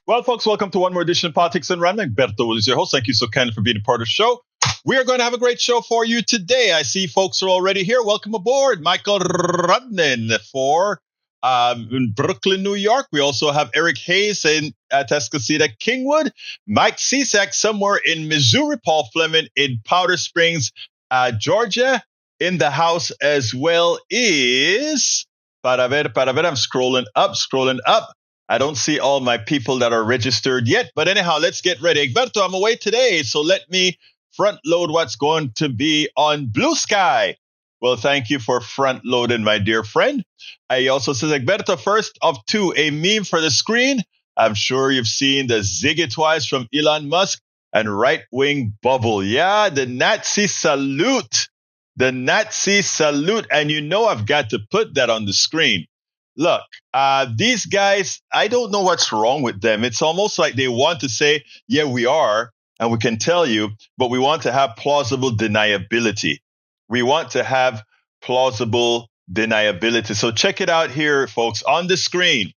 Well, folks, welcome to one more edition of Politics and Random. Egberto Willies, your host. Thank you so kindly for being a part of the show. We are going to have a great show for you today. I see folks are already here. Welcome aboard. Michael Rudnin in Brooklyn, New York. We also have Eric Hayes in Tuscaloosa, Kingwood. Mike Cisak somewhere in Missouri. Paul Fleming in Powder Springs, Georgia. In the house as well is... Para ver, I'm scrolling up. I don't see all my people that are registered yet. But anyhow, let's get ready. Egberto, I'm away today, so let me front load what's going to be on Blue Sky. Well, thank you for front loading, my dear friend. He also says, Egberto, first of two, a meme for the screen. I'm sure you've seen the zig it twice from Elon Musk and right-wing bubble. Yeah, the Nazi salute. The Nazi salute. And you know I've got to put that on the screen. Look, these guys, I don't know what's wrong with them. It's almost like they want to say, yeah, we are, and we can tell you, but we want to have plausible deniability. We want to have plausible deniability. So check it out here, folks, on the screen.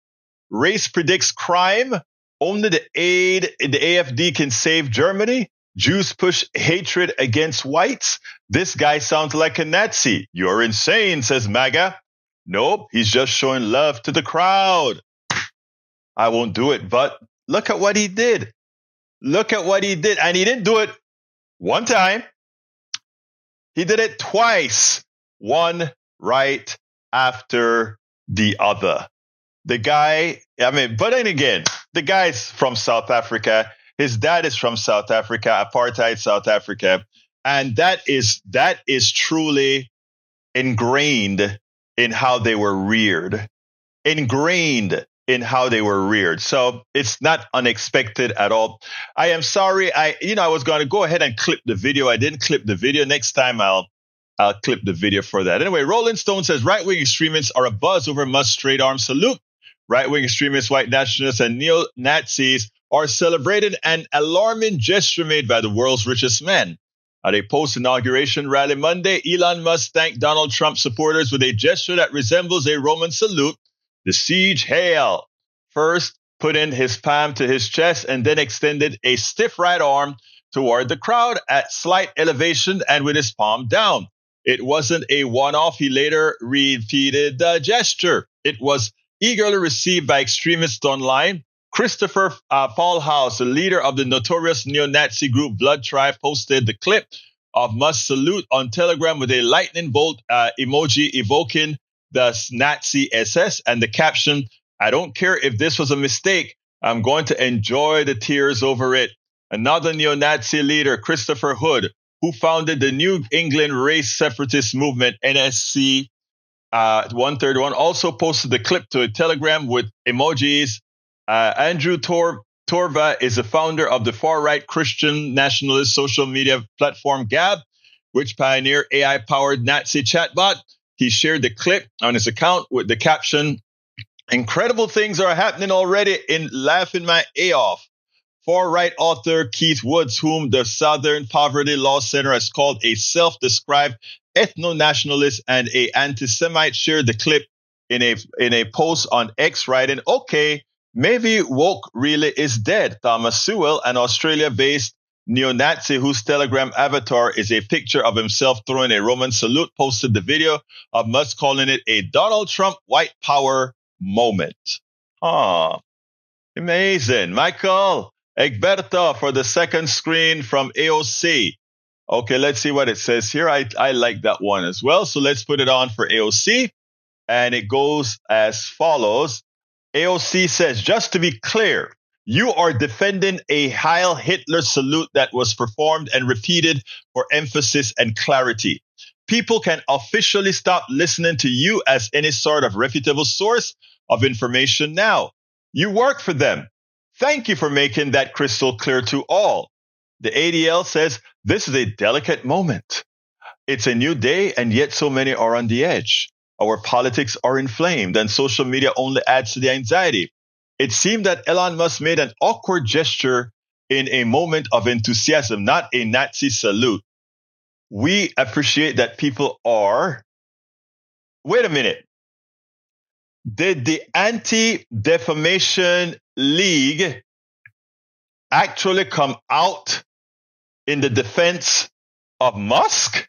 Race predicts crime. Only the AfD can save Germany. Jews push hatred against whites. This guy sounds like a Nazi. You're insane, says MAGA. Nope, he's just showing love to the crowd. I won't do it, but look at what he did. Look at what he did. And he didn't do it one time. He did it twice, one right after the other. The guy, but then again, the guy's from South Africa. His dad is from South Africa, apartheid South Africa. And that is truly ingrained in how they were reared. So it's not unexpected at all. I am sorry. I was going to go ahead and clip the video. I didn't clip the video. Next time I'll clip the video for that. Anyway, Rolling Stone says right-wing extremists are abuzz over Musk's straight arm salute. Right-wing extremists, white nationalists, and neo-Nazis are celebrating an alarming gesture made by the world's richest man. At a post-inauguration rally Monday, Elon Musk thanked Donald Trump supporters with a gesture that resembles a Roman salute, the siege hail. First, put in his palm to his chest and then extended a stiff right arm toward the crowd at slight elevation and with his palm down. It wasn't a one-off. He later repeated the gesture. It was eagerly received by extremists online. Christopher Paulhaus, the leader of the notorious neo-Nazi group Blood Tribe, posted the clip of Musk's salute on Telegram with a lightning bolt emoji evoking the Nazi SS and the caption, "I don't care if this was a mistake. I'm going to enjoy the tears over it." Another neo-Nazi leader, Christopher Hood, who founded the New England Race Separatist Movement, NSC 131, also posted the clip to a Telegram with emojis. Andrew Torva is the founder of the far-right Christian nationalist social media platform Gab, which pioneered AI-powered Nazi chatbot. He shared the clip on his account with the caption, "Incredible things are happening already in laughing my A off." Far-right author Keith Woods, whom the Southern Poverty Law Center has called a self-described ethno-nationalist and a anti-Semite, shared the clip in a post on X, writing, "Okay, maybe woke really is dead." Thomas Sewell, an Australia-based neo-Nazi whose Telegram avatar is a picture of himself throwing a Roman salute, posted the video of Musk calling it a Donald Trump white power moment. Amazing. Michael Egberto for the second screen from AOC. Okay, let's see what it says here. I like that one as well. So let's put it on for AOC. And it goes as follows. AOC says, just to be clear, you are defending a Heil Hitler salute that was performed and repeated for emphasis and clarity. People can officially stop listening to you as any sort of reputable source of information now. You work for them. Thank you for making that crystal clear to all. The ADL says, this is a delicate moment. It's a new day, and yet so many are on the edge. Our politics are inflamed, and social media only adds to the anxiety. It seemed that Elon Musk made an awkward gesture in a moment of enthusiasm, not a Nazi salute. We appreciate that people are... Wait a minute. Did the Anti-Defamation League actually come out in the defense of Musk?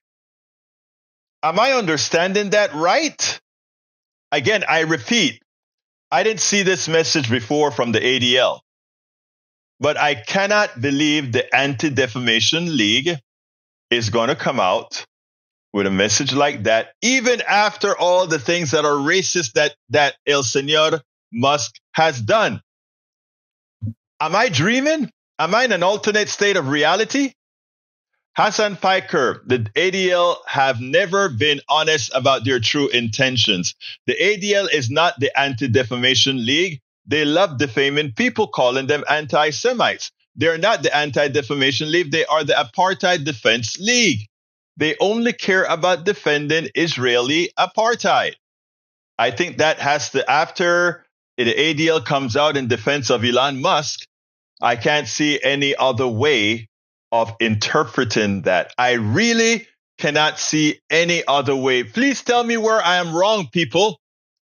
Am I understanding that right? Again, I repeat, I didn't see this message before from the ADL, but I cannot believe the Anti-Defamation League is going to come out with a message like that, even after all the things that are racist that El Señor Musk has done. Am I dreaming? Am I in an alternate state of reality? Hassan Piker, the ADL have never been honest about their true intentions. The ADL is not the Anti-Defamation League. They love defaming people, calling them anti-Semites. They're not the Anti-Defamation League. They are the Apartheid Defense League. They only care about defending Israeli apartheid. I think that has to, after the ADL comes out in defense of Elon Musk, I can't see any other way of interpreting that. I really cannot see any other way. Please tell me where I am wrong, people.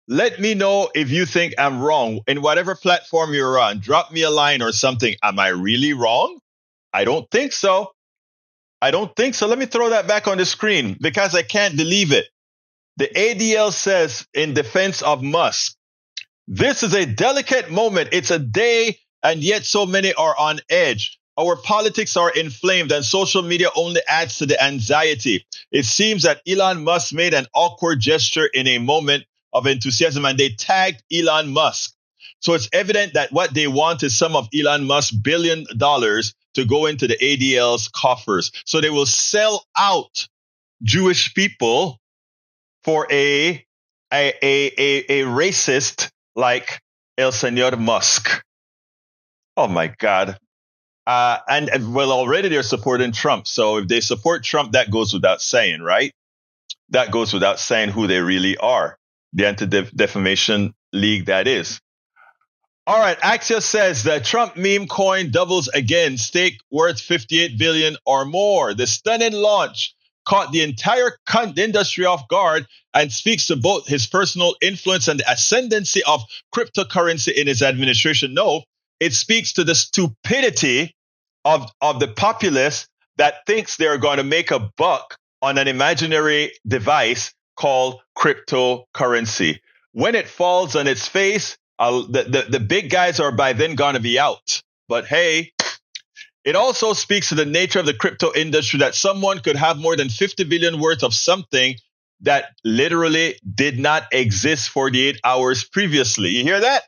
Let me know if you think I'm wrong. In whatever platform you're on, drop me a line or something. Am I really wrong? I don't think so. I don't think so. Let me throw that back on the screen because I can't believe it. The ADL says in defense of Musk, this is a delicate moment. It's a day, and yet so many are on edge. Our politics are inflamed, and social media only adds to the anxiety. It seems that Elon Musk made an awkward gesture in a moment of enthusiasm, and they tagged Elon Musk. So it's evident that what they want is some of Elon Musk's $1 billion to go into the ADL's coffers. So they will sell out Jewish people for a racist like El Señor Musk. Oh my God. And well, already they're supporting Trump. So if they support Trump, that goes without saying, right? That goes without saying who they really are. The Anti-Defamation League, that is. All right. Axios says the Trump meme coin doubles again, stake worth 58 billion or more. The stunning launch caught the entire industry off guard and speaks to both his personal influence and the ascendancy of cryptocurrency in his administration. No, it speaks to the stupidity of the populace that thinks they're going to make a buck on an imaginary device called cryptocurrency. When it falls on its face, the big guys are by then going to be out. But hey, it also speaks to the nature of the crypto industry that someone could have more than 50 billion worth of something that literally did not exist 48 hours previously. You hear that?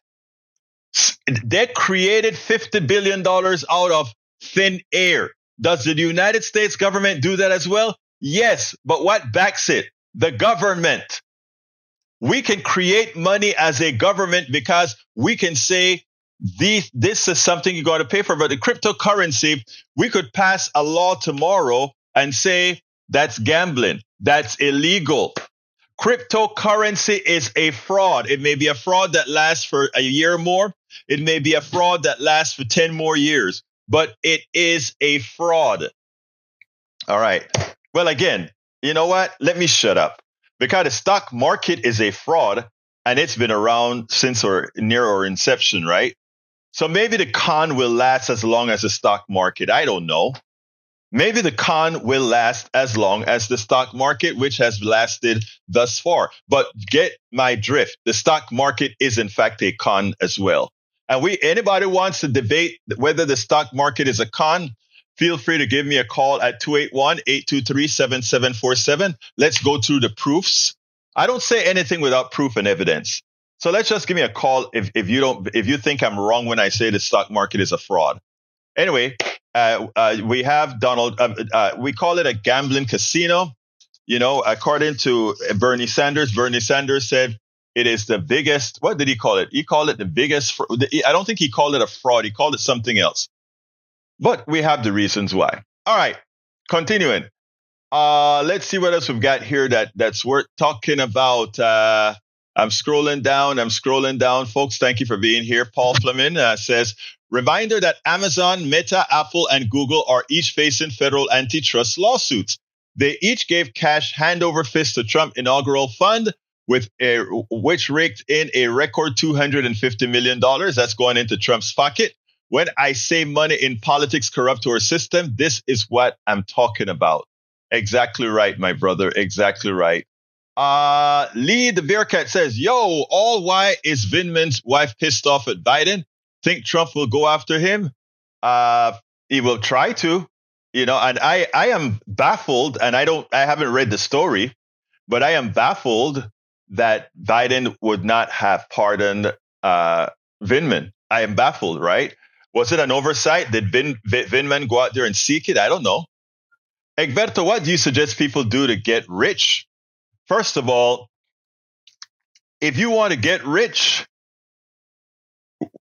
They created $50 billion out of thin air. Does the United States government do that as well? Yes, but what backs it? The government. We can create money as a government because we can say this is something you got to pay for. But the cryptocurrency, we could pass a law tomorrow and say that's gambling. That's illegal. Cryptocurrency is a fraud. It may be a fraud that lasts for a year or more. It may be a fraud that lasts for 10 more years, but it is a fraud. All right. Well, again, you know what? Let me shut up because the stock market is a fraud and it's been around since or near our inception, right? So maybe the con will last as long as the stock market. I don't know. Maybe the con will last as long as the stock market, which has lasted thus far. But get my drift. The stock market is, in fact, a con as well. And anybody wants to debate whether the stock market is a con, feel free to give me a call at 281-823-7747. Let's go through the proofs. I don't say anything without proof and evidence. So let's just give me a call if you think I'm wrong when I say the stock market is a fraud. Anyway, we have Donald. We call it a gambling casino. You know, according to Bernie Sanders said it is the biggest. What did he call it? He called it the biggest. I don't think he called it a fraud. He called it something else. But we have the reasons why. All right, continuing. Let's see what else we've got here that's worth talking about. I'm scrolling down. Folks, thank you for being here. Paul Fleming says, reminder that Amazon, Meta, Apple, and Google are each facing federal antitrust lawsuits. They each gave cash hand over fist to Trump inaugural fund, which raked in a record $250 million. That's going into Trump's pocket. When I say money in politics corrupt our system, this is what I'm talking about. Exactly right, my brother. Exactly right. Lee the Bearcat says, yo, all why is Vindman's wife pissed off at Biden? Think Trump will go after him? He will try to, and I am baffled, and I haven't read the story, but I am baffled that Biden would not have pardoned Vindman. I am baffled, right? Was it an oversight? Did Vindman go out there and seek it? I don't know. Egberto, what do you suggest people do to get rich? First of all, if you want to get rich,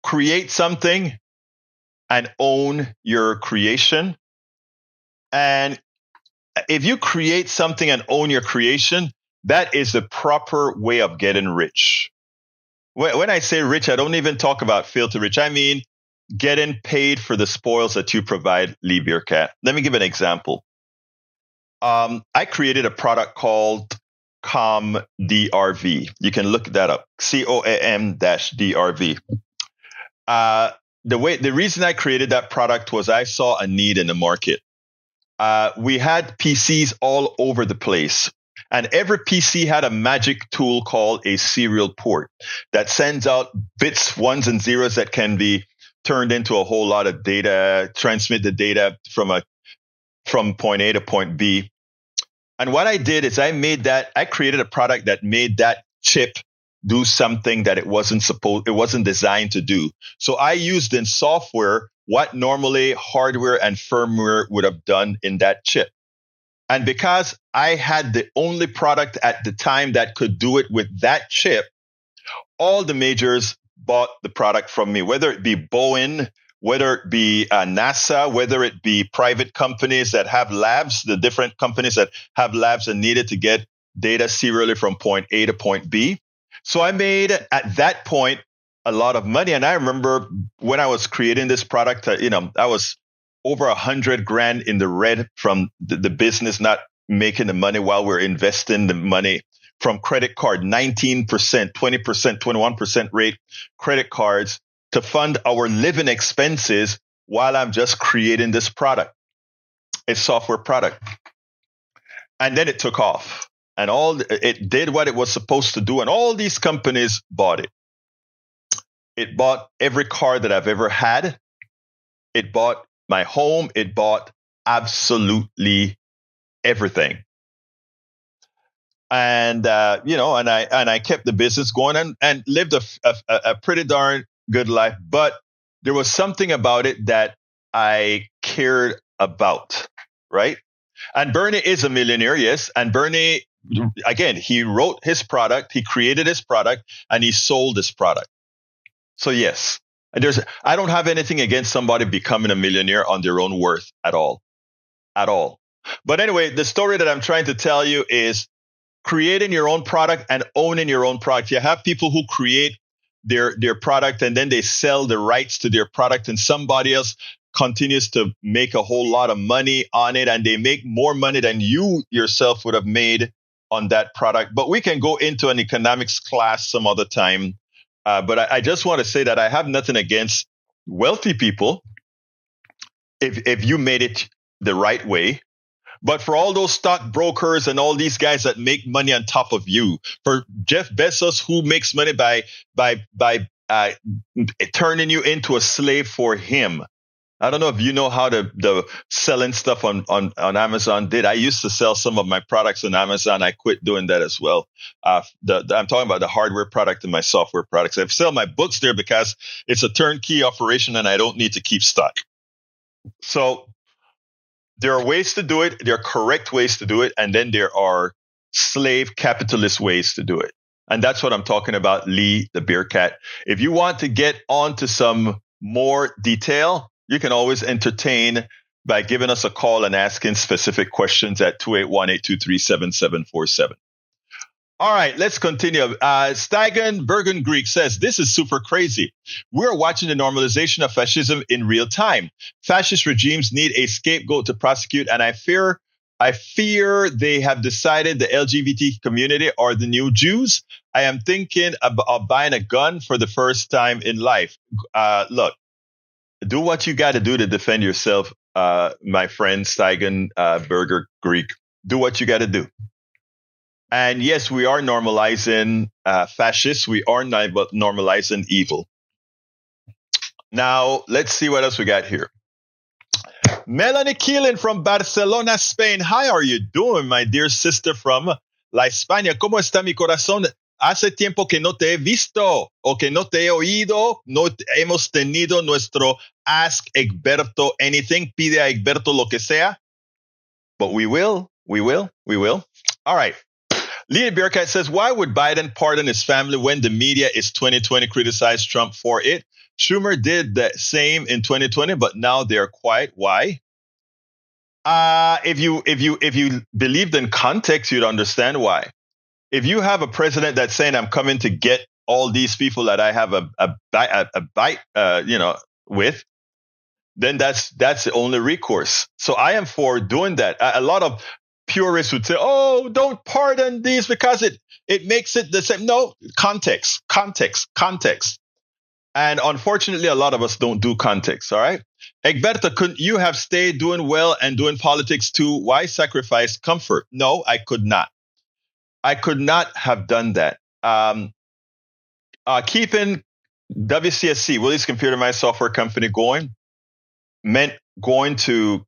create something and own your creation. And if you create something and own your creation, that is the proper way of getting rich. When I say rich, I don't even talk about filthy rich. I mean getting paid for the spoils that you provide, Lee Bearcat. Let me give an example. I created a product called COM-DRV. You can look that up. COAM-DRV. The reason I created that product was I saw a need in the market. We had PCs all over the place, and every PC had a magic tool called a serial port that sends out bits, ones and zeros that can be turned into a whole lot of data, transmit the data from point A to point B. And what I did is I created a product that made that chip do something that it wasn't designed to do. So I used in software what normally hardware and firmware would have done in that chip. And because I had the only product at the time that could do it with that chip, all the majors bought the product from me, whether it be Boeing, whether it be NASA, whether it be private companies that have labs, the different companies that have labs and needed to get data serially from point A to point B. So I made, at that point, a lot of money. And I remember when I was creating this product, I was over $100,000 in the red from the business not making the money while we're investing the money from credit card, 19%, 20%, 21% rate credit cards to fund our living expenses while I'm just creating this product, a software product. And then it took off, and it did what it was supposed to do. And all these companies bought it. It bought every car that I've ever had. It bought my home. It bought absolutely everything. And, and I kept the business going and lived a pretty darn good life. But there was something about it that I cared about, right? And Bernie is a millionaire, yes. And Bernie, again, he wrote his product, he created his product, and he sold his product. So yes, and I don't have anything against somebody becoming a millionaire on their own worth at all. But anyway, the story that I'm trying to tell you is creating your own product and owning your own product. You have people who create their product and then they sell the rights to their product, and somebody else continues to make a whole lot of money on it, and they make more money than you yourself would have made on that product. But we can go into an economics class some other time. But I just want to say that I have nothing against wealthy people if you made it the right way. But for all those stockbrokers and all these guys that make money on top of you, for Jeff Bezos, who makes money by turning you into a slave for him. I don't know if you know how the selling stuff on Amazon did. I used to sell some of my products on Amazon. I quit doing that as well. I'm talking about the hardware product and my software products. I sell my books there because it's a turnkey operation and I don't need to keep stock. So there are ways to do it. There are correct ways to do it. And then there are slave capitalist ways to do it. And that's what I'm talking about, Lee the Bearcat. If you want to get onto some more detail, you can always entertain by giving us a call and asking specific questions at 281-823-7747. All right, let's continue. Steigen Bergen Greek says, this is super crazy. We're watching the normalization of fascism in real time. Fascist regimes need a scapegoat to prosecute, and I fear they have decided the LGBT community are the new Jews. I am thinking of buying a gun for the first time in life. Look, Do what you got to do to defend yourself, my friend Steigen Burger Greek. Do what you got to do. And yes, we are normalizing fascists. We are normalizing evil. Now, let's see what else we got here. Melanie Keelan from Barcelona, Spain. How are you doing, my dear sister from La España? ¿Cómo está mi corazón? Hace tiempo que no te he visto o que no te he oído. No hemos tenido nuestro Ask Egberto anything. Pide a Egberto lo que sea. But we will. All right. Leah Bearcat says, why would Biden pardon his family when the media is 2020 criticized Trump for it? Schumer did the same in 2020, but now they're quiet. Why? If you believed in context, you'd understand why. If you have a president that's saying, I'm coming to get all these people that I have a bite, with, then that's the only recourse. So I am for doing that. A lot of purists would say, oh, don't pardon these because it makes it the same. No, context. And unfortunately, a lot of us don't do context, all right? Egberto, couldn't you have stayed doing well and doing politics too? Why sacrifice comfort? No, I could not. I could not have done that. Keeping WCSC, Willies Computerized Software Company, going meant going to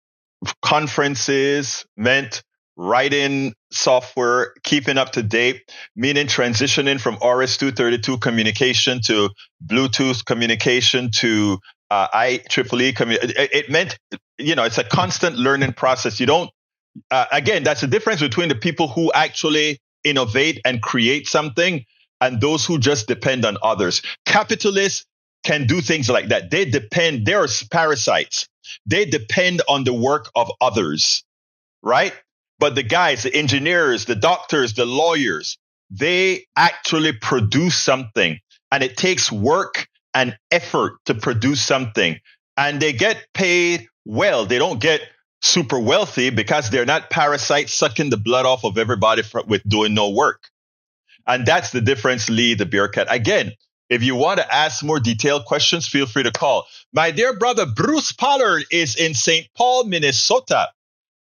conferences, meant writing software, keeping up to date, meaning transitioning from RS-232 communication to Bluetooth communication to IEEE communication. It meant, it's a constant learning process. You don't, again, that's the difference between the people who actually innovate and create something and those who just depend on others. Capitalists can do things like that. They're parasites. They depend on the work of others, right? But the guys, the engineers, the doctors, the lawyers, they actually produce something, and it takes work and effort to produce something, and they get paid well. They don't get super wealthy because they're not parasites sucking the blood off of everybody with doing no work. And that's the difference, Lee, the beer cat. Again, if you want to ask more detailed questions, feel free to call. My dear brother, Bruce Pollard is in St. Paul, Minnesota.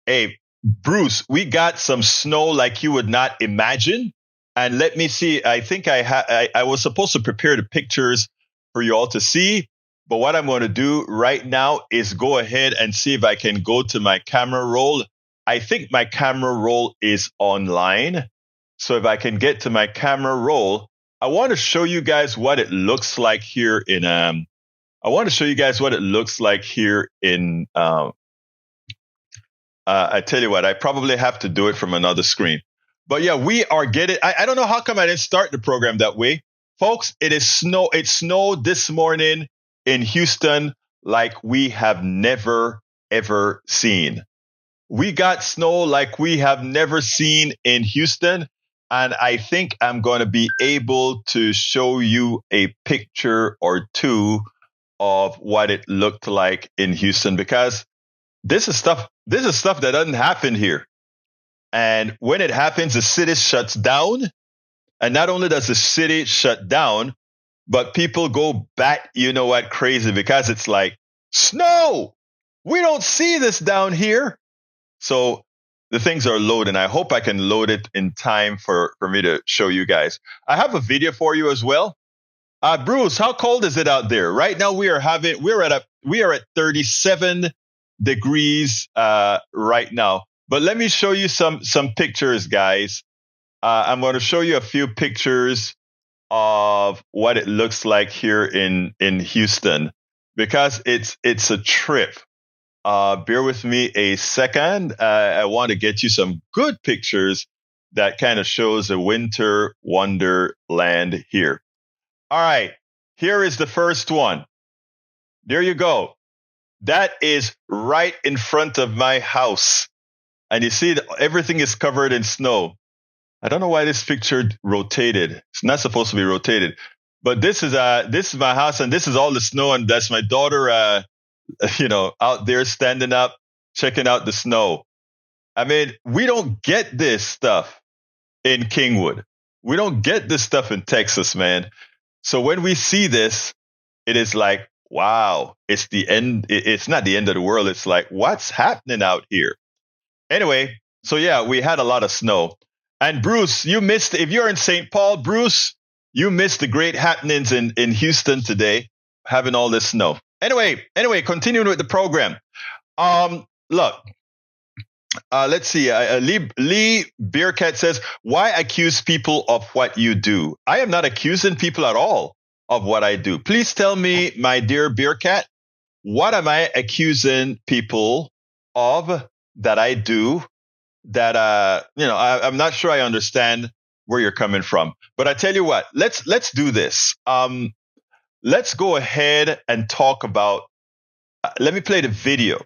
Hey, Bruce, we got some snow like you would not imagine. And let me see. I think I was supposed to prepare the pictures for you all to see. But what I'm going to do right now is go ahead and see if I can go to my camera roll. I think my camera roll is online. So if I can get to my camera roll, I want to show you guys what it looks like here in I tell you what, I probably have to do it from another screen. But yeah, we are getting, I don't know how come I didn't start the program that way. Folks, it snowed this morning in Houston like we have never, ever seen. We got snow like we have never seen in Houston. And I think I'm going to be able to show you a picture or two of what it looked like in Houston, because this is stuff that doesn't happen here. And when it happens, the city shuts down. And not only does the city shut down, but people go crazy, because it's like, snow! We don't see this down here. So the things are loading. I hope I can load it in time for me to show you guys. I have a video for you as well. Bruce, how cold is it out there? Right now we are at 37 degrees right now. But let me show you some pictures, guys. I'm going to show you a few pictures of what it looks like here in Houston, because it's a trip. Bear with me a second. I want to get you some good pictures that kind of shows a winter wonderland here. All right, here is the first one. There you go. That is right in front of my house. And you see everything is covered in snow. I don't know why this picture rotated. It's not supposed to be rotated. But this is my house, and this is all the snow, and that's my daughter out there standing up, checking out the snow. I mean, we don't get this stuff in Kingwood. We don't get this stuff in Texas, man. So when we see this, it is like, wow, it's the end. It's not the end of the world. It's like, what's happening out here? Anyway, so yeah, we had a lot of snow. And Bruce, you missed, if you're in St. Paul, Bruce, you missed the great happenings in Houston today, having all this snow. Anyway, continuing with the program. Look, let's see. Lee Beercat says, why accuse people of what you do? I am not accusing people at all of what I do. Please tell me, my dear Beercat, what am I accusing people of that I do that, I'm not sure I understand where you're coming from. But I tell you what, let's do this. Let's go ahead and talk about, let me play the video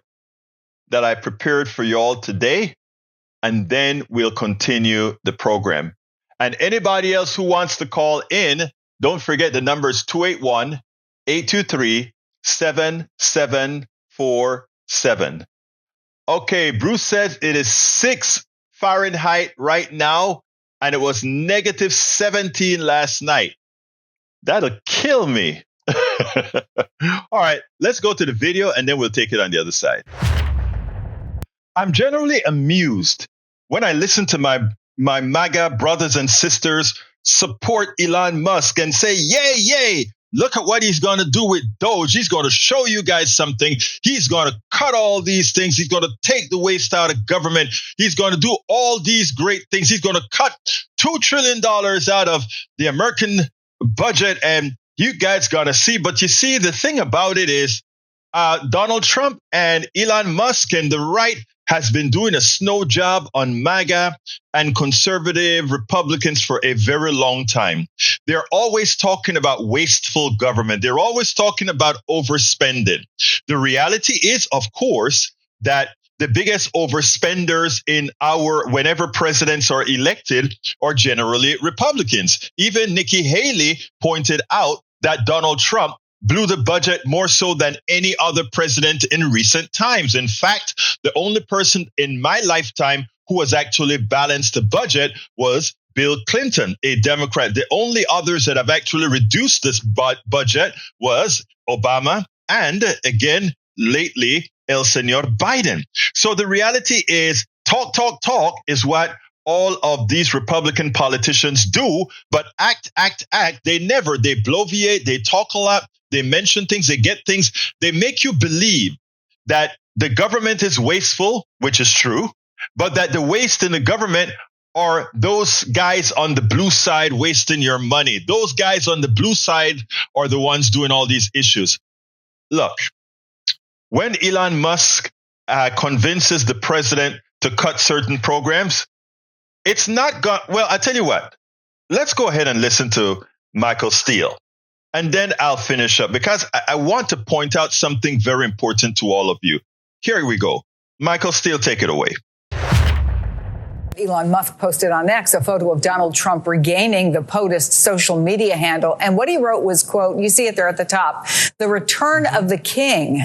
that I prepared for you all today, and then we'll continue the program. And anybody else who wants to call in, don't forget the number is 281-823-7747. Okay, Bruce says it is 6 Fahrenheit right now, and it was negative 17 last night. That'll kill me. All right, let's go to the video, and then we'll take it on the other side. I'm generally amused when I listen to my MAGA brothers and sisters support Elon Musk and say, yay, yay, look at what he's going to do with Doge. He's going to show you guys something. He's going to cut all these things. He's going to take the waste out of government. He's going to do all these great things. He's going to cut $2 trillion out of the American budget, and you guys got to see. But you see, the thing about it is Donald Trump and Elon Musk and the right has been doing a snow job on MAGA and conservative Republicans for a very long time. They're always talking about wasteful government. They're always talking about overspending. The reality is, of course, that the biggest overspenders whenever presidents are elected are generally Republicans. Even Nikki Haley pointed out that Donald Trump blew the budget more so than any other president in recent times. In fact, the only person in my lifetime who has actually balanced the budget was Bill Clinton, a Democrat. The only others that have actually reduced this budget was Obama and, again, lately, El Señor Biden. So the reality is talk is what all of these Republican politicians do, but act. They bloviate, they talk a lot, they mention things, they get things, they make you believe that the government is wasteful, which is true, but that the waste in the government are those guys on the blue side wasting your money. Those guys on the blue side are the ones doing all these issues. Look, when Elon Musk convinces the president to cut certain programs, it's not well, I tell you what, let's go ahead and listen to Michael Steele, and then I'll finish up because I want to point out something very important to all of you. Here we go. Michael Steele, take it away. Elon Musk posted on X a photo of Donald Trump regaining the POTUS social media handle. And what he wrote was, quote, you see it there at the top, the return of the king.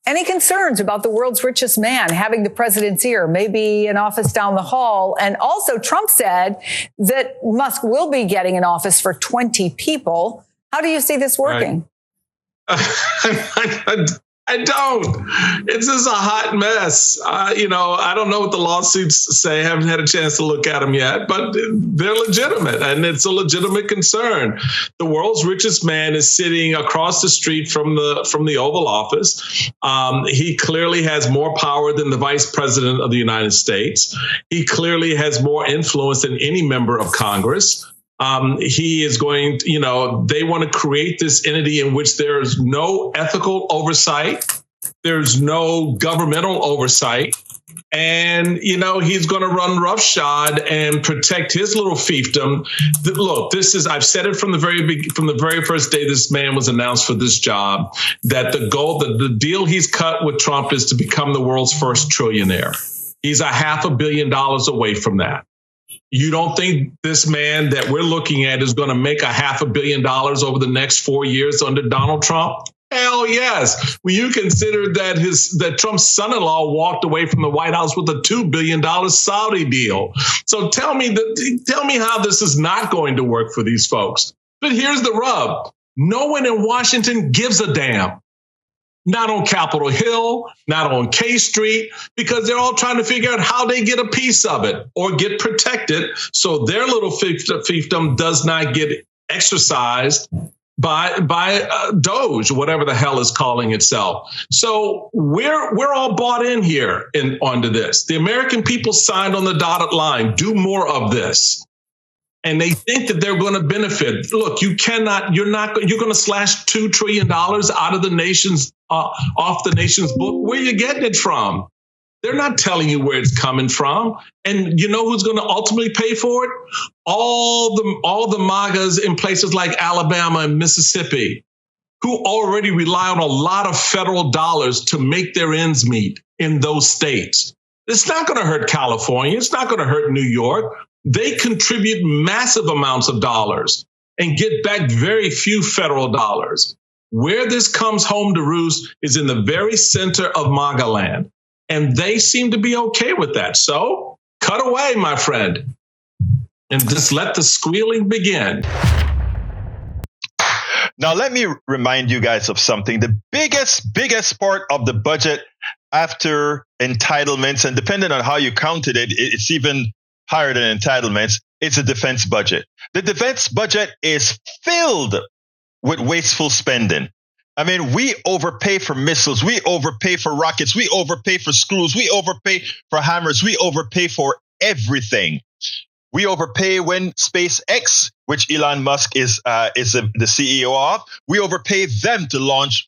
Any concerns about the world's richest man having the president's ear, maybe an office down the hall? And also Trump said that Musk will be getting an office for 20 people. How do you see this working? I don't. It's just a hot mess. I don't know what the lawsuits say. I haven't had a chance to look at them yet, but they're legitimate, and it's a legitimate concern. The world's richest man is sitting across the street from the Oval Office. He clearly has more power than the vice president of the United States. He clearly has more influence than any member of Congress. He is going, they want to create this entity in which there is no ethical oversight. There's no governmental oversight. And, he's going to run roughshod and protect his little fiefdom. Look, I've said it from the very first day this man was announced for this job, that the deal he's cut with Trump is to become the world's first trillionaire. He's $500 million away from that. You don't think this man that we're looking at is going to make $500 million over the next 4 years under Donald Trump? Hell yes. When you consider that Trump's son-in-law walked away from the White House with a $2 billion Saudi deal. So tell me how this is not going to work for these folks. But here's the rub. No one in Washington gives a damn. Not on Capitol Hill, not on K Street, because they're all trying to figure out how they get a piece of it or get protected so their little fiefdom does not get exercised by Doge, whatever the hell is calling itself. So we're all bought in here onto this. The American people signed on the dotted line. Do more of this. And they think that they're going to benefit. Look, you're going to slash $2 trillion out of the nation's, off the nation's book. Where are you getting it from? They're not telling you where it's coming from. And you know who's going to ultimately pay for it? All the MAGAs in places like Alabama and Mississippi, who already rely on a lot of federal dollars to make their ends meet in those states. It's not going to hurt California. It's not going to hurt New York. They contribute massive amounts of dollars and get back very few federal dollars. Where this comes home to roost is in the very center of MAGA land. And they seem to be okay with that. So cut away, my friend, and just let the squealing begin. Now, let me remind you guys of something. The biggest part of the budget after entitlements, and depending on how you counted it, it's even higher than entitlements, it's a defense budget. The defense budget is filled with wasteful spending. I mean, we overpay for missiles, we overpay for rockets, we overpay for screws, we overpay for hammers, we overpay for everything. We overpay when SpaceX, which Elon Musk is the CEO of, we overpay them to launch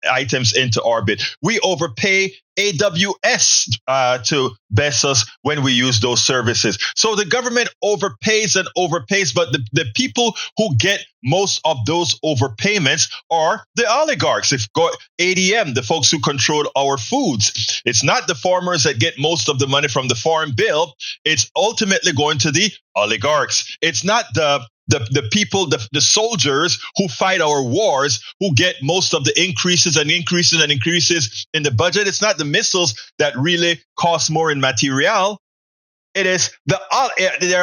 items into orbit. We overpay AWS to Bezos when we use those services. So the government overpays and overpays, but the people who get most of those overpayments are the oligarchs. If go ADM, the folks who control our foods. It's not the farmers that get most of the money from the farm bill. It's ultimately going to the oligarchs. It's not the people, the soldiers who fight our wars, who get most of the increases and increases and increases in the budget. It's not the missiles that really cost more in material. It is there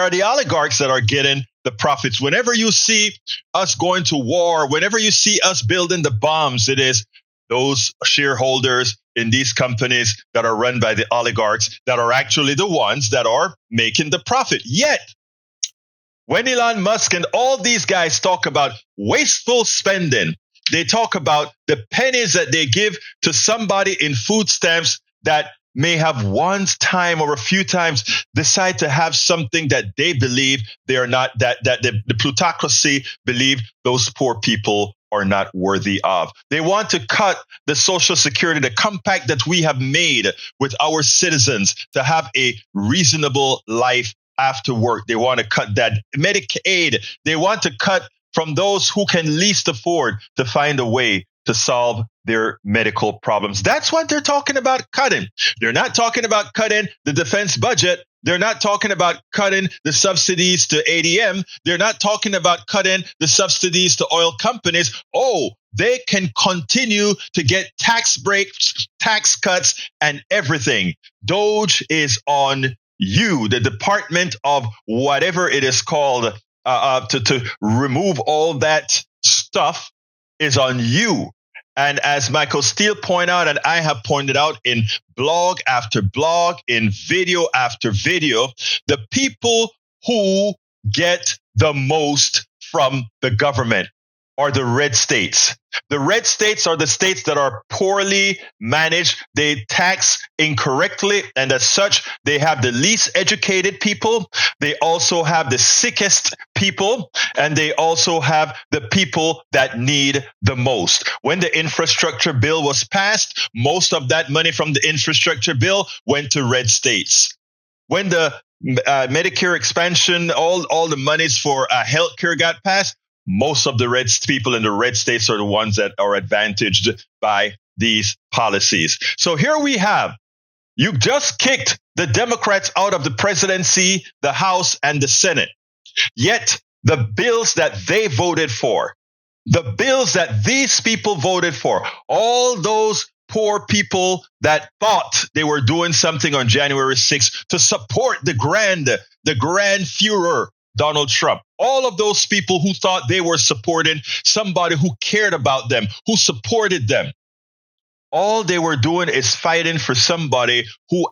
are the oligarchs that are getting the profits. Whenever you see us going to war, whenever you see us building the bombs, it is those shareholders in these companies that are run by the oligarchs that are actually the ones that are making the profit. Yet, when Elon Musk and all these guys talk about wasteful spending, they talk about the pennies that they give to somebody in food stamps that may have one time or a few times decide to have something that they believe they are not, that the plutocracy believe those poor people are not worthy of. They want to cut the Social Security, the compact that we have made with our citizens to have a reasonable life after work. They want to cut that Medicaid. They want to cut from those who can least afford to find a way to solve their medical problems. That's what they're talking about cutting. They're not talking about cutting the defense budget. They're not talking about cutting the subsidies to ADM. They're not talking about cutting the subsidies to oil companies. Oh, they can continue to get tax breaks, tax cuts, and everything. Doge is on you, the Department of whatever it is called, to remove all that stuff is on you. And as Michael Steele pointed out, and I have pointed out in blog after blog, in video after video, the people who get the most from the government are the red states. The red states are the states that are poorly managed. They tax incorrectly, and as such, they have the least educated people. They also have the sickest people, and they also have the people that need the most. When the infrastructure bill was passed, most of that money from the infrastructure bill went to red states. When the Medicare expansion, all the monies for healthcare got passed, most of the red people in the red states are the ones that are advantaged by these policies. So here we have, you just kicked the Democrats out of the presidency, the House, and the Senate. Yet the bills that they voted for, the bills that these people voted for, all those poor people that thought they were doing something on January 6th to support the grand Fuhrer, Donald Trump, all of those people who thought they were supporting somebody who cared about them, who supported them, all they were doing is fighting for somebody who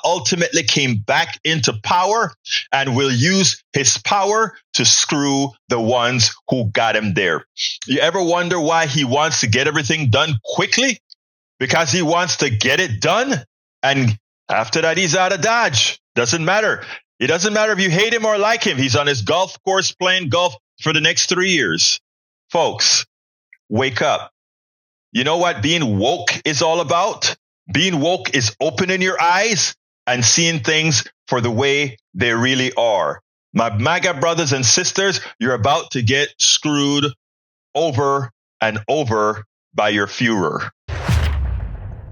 ultimately came back into power and will use his power to screw the ones who got him there. You ever wonder why he wants to get everything done quickly? Because he wants to get it done. And after that, he's out of Dodge. Doesn't matter. It doesn't matter if you hate him or like him. He's on his golf course playing golf for the next 3 years. Folks, wake up. You know what being woke is all about? Being woke is opening your eyes and seeing things for the way they really are. My MAGA brothers and sisters, you're about to get screwed over and over by your Führer.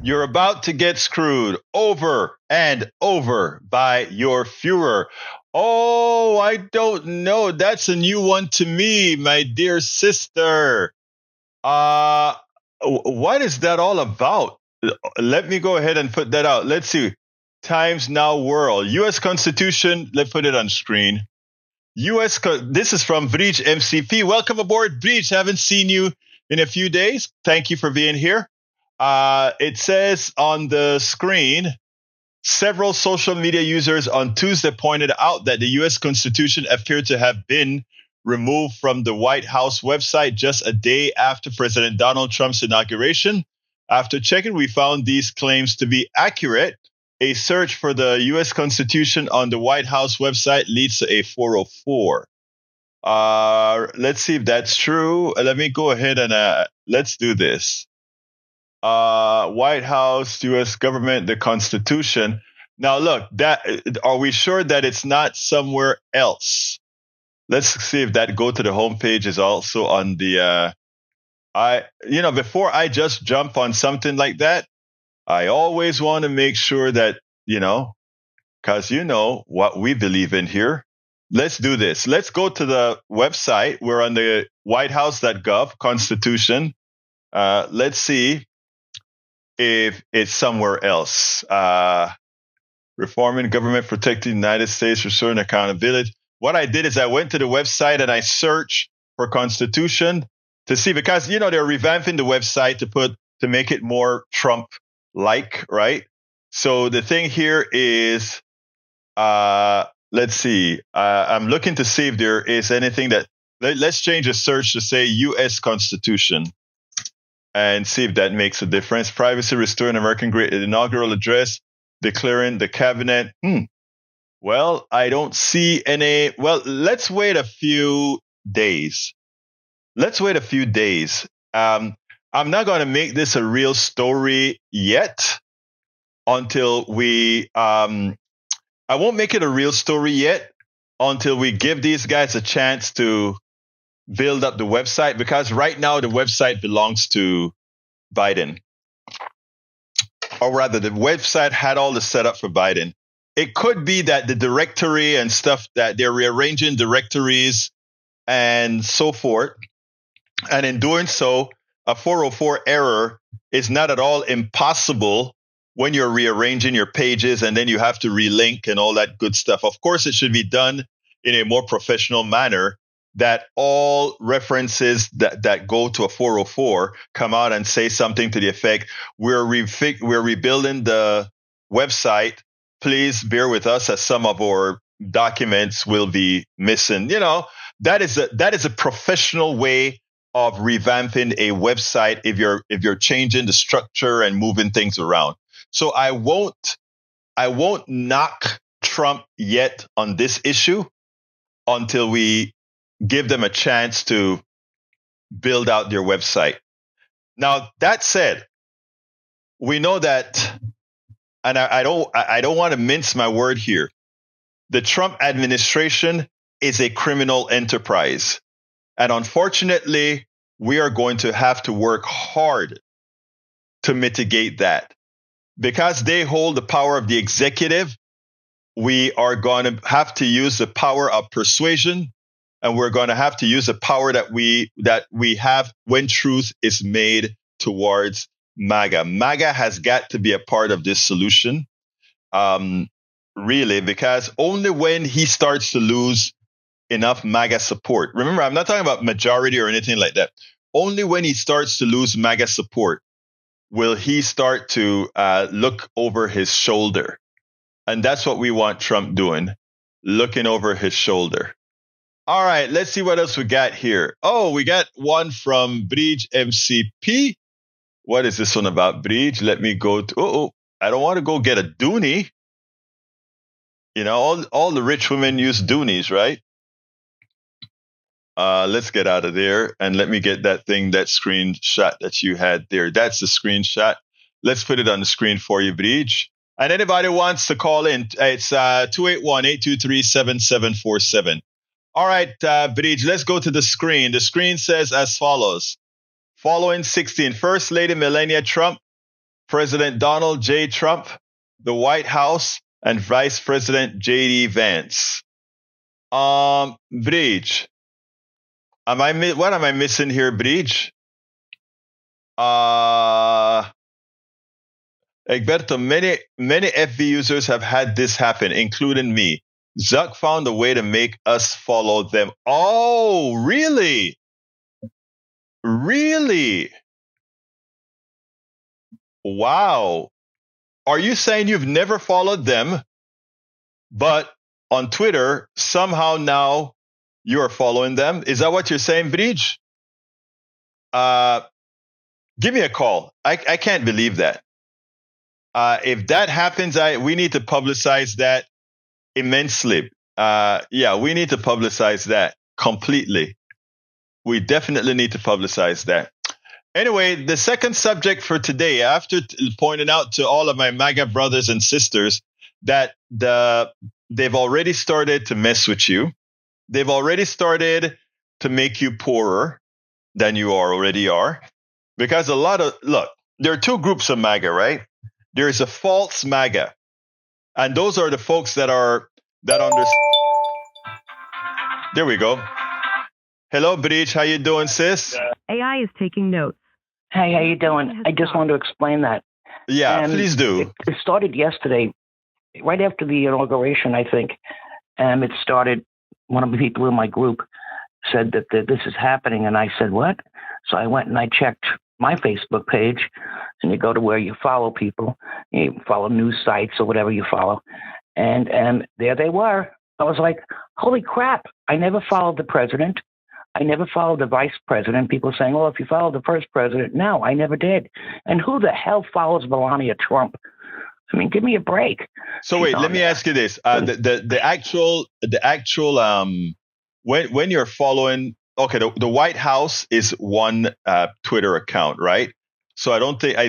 You're about to get screwed over and over by your Führer. Oh, I don't know. That's a new one to me, my dear sister. What is that all about? Let me go ahead and put that out. Let's see. Times Now World. U.S. Constitution. Let's put it on screen. This is from Vrij MCP. Welcome aboard, Vrij. Haven't seen you in a few days. Thank you for being here. It says on the screen, several social media users on Tuesday pointed out that the U.S. Constitution appeared to have been removed from the White House website just a day after President Donald Trump's inauguration. After checking, we found these claims to be accurate. A search for the U.S. Constitution on the White House website leads to a 404. Let's see if that's true. Let me go ahead and let's do this. White House, U.S. government, the Constitution. Now, look, are we sure that it's not somewhere else? Let's see if that go to the homepage is also on the, before I just jump on something like that, I always want to make sure that, because what we believe in here. Let's do this. Let's go to the website. We're on the whitehouse.gov Constitution. Let's see if it's somewhere else. Reforming government, protecting the United States, restoring accountability. What I did is I went to the website and I searched for Constitution to see, because, they're revamping the website to make it more Trump-like, right? So the thing here is, let's see. I'm looking to see if there is anything let's change the search to say U.S. Constitution and see if that makes a difference. Privacy, restoring American great inaugural address, declaring the cabinet. Well, I don't see any. Well, let's wait a few days. I'm not going to make this a real story yet until we, I won't make it a real story yet until we give these guys a chance to build up the website, because right now the website belongs to Biden. Or rather, the website had all the setup for Biden. It could be that the directory and stuff, that they're rearranging directories and so forth. And in doing so, a 404 error is not at all impossible when you're rearranging your pages and then you have to relink and all that good stuff. Of course, it should be done in a more professional manner, that all references that go to a 404 come out and say something to the effect, we're rebuilding the website. Please bear with us as some of our documents will be missing. That is a professional way of revamping a website if you're changing the structure and moving things around. So I won't knock Trump yet on this issue until we give them a chance to build out their website. Now, that said, we know that, and I don't want to mince my word here, the Trump administration is a criminal enterprise. And unfortunately, we are going to have to work hard to mitigate that. Because they hold the power of the executive, we are going to have to use the power of persuasion, and we're going to have to use the power that we have when truth is made towards MAGA. MAGA has got to be a part of this solution, really, because only when he starts to lose enough MAGA support. Remember, I'm not talking about majority or anything like that. Only when he starts to lose MAGA support will he start to look over his shoulder. And that's what we want Trump doing, looking over his shoulder. All right, let's see what else we got here. Oh, we got one from Bridge MCP. What is this one about, Bridge? Let me go to, I don't want to go get a Dooney. You know, all the rich women use Doonies, right? Let's get out of there and let me get that screenshot that you had there. That's the screenshot. Let's put it on the screen for you, Bridge. And anybody wants to call in, it's 281-823-7747. All right, Bridge, let's go to the screen. The screen says as follows. Following 16, First Lady Melania Trump, President Donald J. Trump, the White House, and Vice President J.D. Vance. Bridge, what am I missing here, Bridge? Egberto, many FB users have had this happen, including me. Zuck found a way to make us follow them. Oh, really? Really? Wow. Are you saying you've never followed them, but on Twitter, somehow now you're following them? Is that what you're saying, Bridge? Give me a call. I can't believe that. If that happens, we need to publicize that immensely. We need to publicize that completely. We definitely need to publicize that. Anyway, the second subject for today, after pointing out to all of my MAGA brothers and sisters that they've already started to mess with you. They've already started to make you poorer than you already are. Because there are two groups of MAGA, right? There is a false MAGA. And those are the folks that understand. There we go. Hello, Bridge. How you doing, sis? AI is taking notes. Hey, how you doing? I just wanted to explain that. Yeah, please do. It started yesterday, right after the inauguration, I think. It started, one of the people in my group said that this is happening. And I said, what? So I went and I checked my Facebook page. And you go to where you follow people. You follow news sites or whatever you follow. And there they were. I was like, holy crap. I never followed the president. I never followed the vice president. People saying, oh, if you follow the first president. No, I never did. And who the hell follows Melania Trump? I mean, give me a break. So wait, let me ask you this. The actual when you're following, okay, the White House is one Twitter account, right? So I